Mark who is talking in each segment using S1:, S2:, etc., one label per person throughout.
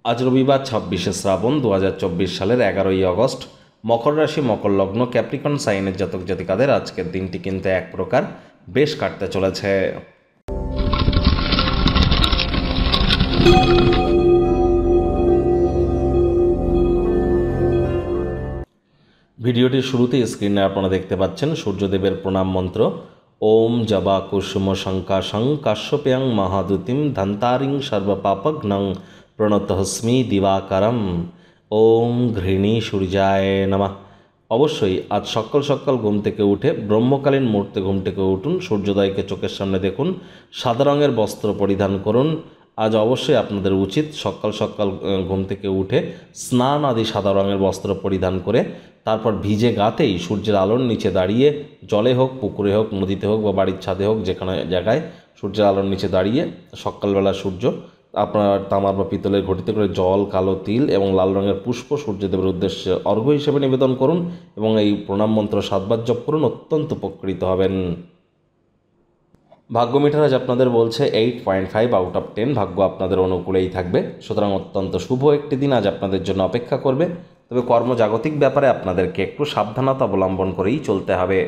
S1: আজ রবিবার ২৬শে শ্রাবণ ২০২৪ সালের ১১ই আগস্ট। মকর রাশি, মকর লগ্ন, ক্যাপ্রিকন সাইনের জাতক জাতিকাদের আজকের দিনটি কিন্তু এক প্রকার বেশ কাটতে চলেছে। ভিডিওটির শুরুতে স্ক্রিনে আপনারা দেখতে পাচ্ছেন সূর্যদেবের প্রণাম মন্ত্র। ওম জবা কুসুম শঙ্কাশং কাশ্যপেয়ং মহাদুতিম ধন্তারিং সর্বপাপঘ্নং প্রণতহস্মি দিবাকারম। ওম ঘৃণী সূর্যায় নমঃ। অবশ্যই আজ সকাল সকাল ঘুম থেকে উঠে ব্রহ্মকালীন মুহূর্তে ঘুম থেকে উঠুন, সূর্যোদয়কে চোখের সামনে দেখুন, সাদা রঙের বস্ত্র পরিধান করুন। আজ অবশ্যই আপনাদের উচিত সকাল সকাল ঘুম থেকে উঠে স্নান আদি সাদা রঙের বস্ত্র পরিধান করে তারপর ভিজে গাতেই সূর্যের আলোর নিচে দাঁড়িয়ে, জলে হোক, পুকুরে হোক, নদীতে হোক বা বাড়ির ছাদে হোক, যেখানে জায়গায় সূর্যের আলোর নিচে দাঁড়িয়ে সকালবেলা সূর্য আপনার তামার বা পিতলের ঘটিতে করে জল, কালো তিল এবং লাল রঙের পুষ্প সূর্যদেবের উদ্দেশ্যে অর্ঘ্য হিসেবে নিবেদন করুন এবং এই প্রণাম মন্ত্র ৭ বার জপ করুন, অত্যন্ত উপকৃত হবেন। ভাগ্য মিটার আজ আপনাদের বলছে 8.5 আউট অফ 10, ভাগ্য আপনাদের অনুকূলেই থাকবে। সুতরাং অত্যন্ত শুভ একটি দিন আজ আপনাদের জন্য অপেক্ষা করবে। তবে কর্মজাগতিক ব্যাপারে আপনাদেরকে একটু সাবধানতা অবলম্বন করেই চলতে হবে।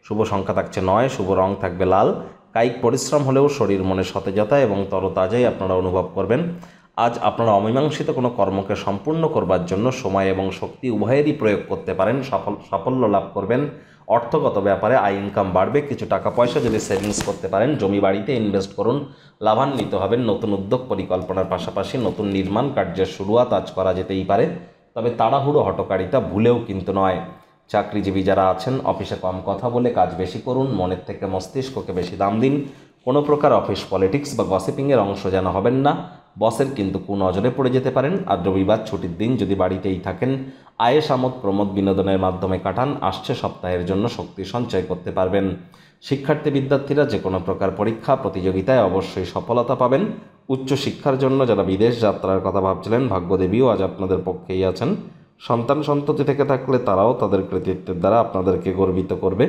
S1: শুভ সংখ্যা থাকছে 9, শুভ রং থাকবে লাল। কায়িক পরিশ্রম হলেও শরীর মনে সতেজতা এবং তরতাজাই আপনারা অনুভব করবেন। আজ আপনারা অমীমাংসিত কোনো কর্মকে সম্পূর্ণ করবার জন্য সময় এবং শক্তি উভয়েরই প্রয়োগ করতে পারেন, সাফল্য লাভ করবেন। অর্থগত ব্যাপারে আয় ইনকাম বাড়বে। কিছু টাকা পয়সা যদি সেভিংস করতে পারেন, জমি বাড়িতে ইনভেস্ট করুন, লাভান্বিত হবেন। নতুন উদ্যোগ পরিকল্পনার পাশাপাশি নতুন নির্মাণ কার্যের শুরুয়াত আজ করা যেতেই পারে, তবে তাড়াহুড়ো হটকারিতা ভুলেও কিন্তু নয়। চাকরিজীবী যারা আছেন, অফিসে কম কথা বলে কাজ বেশি করুন, মনের থেকে মস্তিষ্ককে বেশি দাম দিন। কোনো প্রকার অফিস পলিটিক্স বা গসিপিংয়ের অংশ যেন হবেন না, বসের কিন্তু কুনজরে পড়ে যেতে পারেন। আর রবিবার ছুটির দিন, যদি বাড়িতেই থাকেন, আয়েস আমোদ প্রমোদ বিনোদনের মাধ্যমে কাটান। আসছে সপ্তাহের জন্য শক্তি সঞ্চয় করতে পারবেন। শিক্ষার্থী বিদ্যার্থীরা যে কোনো প্রকার পরীক্ষা প্রতিযোগিতায় অবশ্যই সফলতা পাবেন। উচ্চশিক্ষার জন্য যারা বিদেশ যাত্রার কথা ভাবছিলেন, ভাগ্যদেবীও আজ আপনাদের পক্ষেই আছেন। সন্তান সন্ততি থেকে থাকলে তারাও তাদের কৃতিত্বের দ্বারা আপনাদেরকে গর্বিত করবে।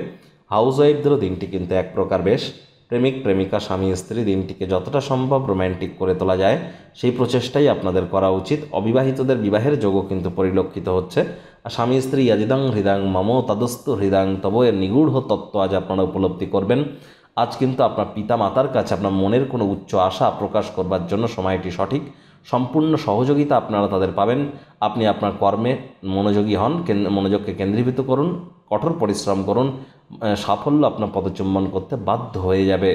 S1: হাউস ওয়াইফদেরও দিনটি কিন্তু এক প্রকার বেশ। প্রেমিক প্রেমিকা, স্বামী স্ত্রী দিনটিকে যতটা সম্ভব রোম্যান্টিক করে তোলা যায় সেই প্রচেষ্টাই আপনাদের করা উচিত। অবিবাহিতদের বিবাহের যোগও কিন্তু পরিলক্ষিত হচ্ছে। আর স্বামী স্ত্রী ইয়াজিদাং হৃদাং মম তদস্তু হৃদাং তব এর নিগূঢ় তত্ত্ব আজ আপনারা উপলব্ধি করবেন। আজ কিন্তু আপনার পিতা মাতার কাছে আপনার মনের কোনো উচ্চ আশা প্রকাশ করবার জন্য সময়টি সঠিক। সম্পূর্ণ সহযোগিতা আপনারা তাদের পাবেন। আপনি আপনার কর্মে মনোযোগী হন, মনোযোগকে কেন্দ্রীভূত করুন, কঠোর পরিশ্রম করুন, সাফল্য আপনার পদচুম্বন করতে বাধ্য হয়ে যাবে।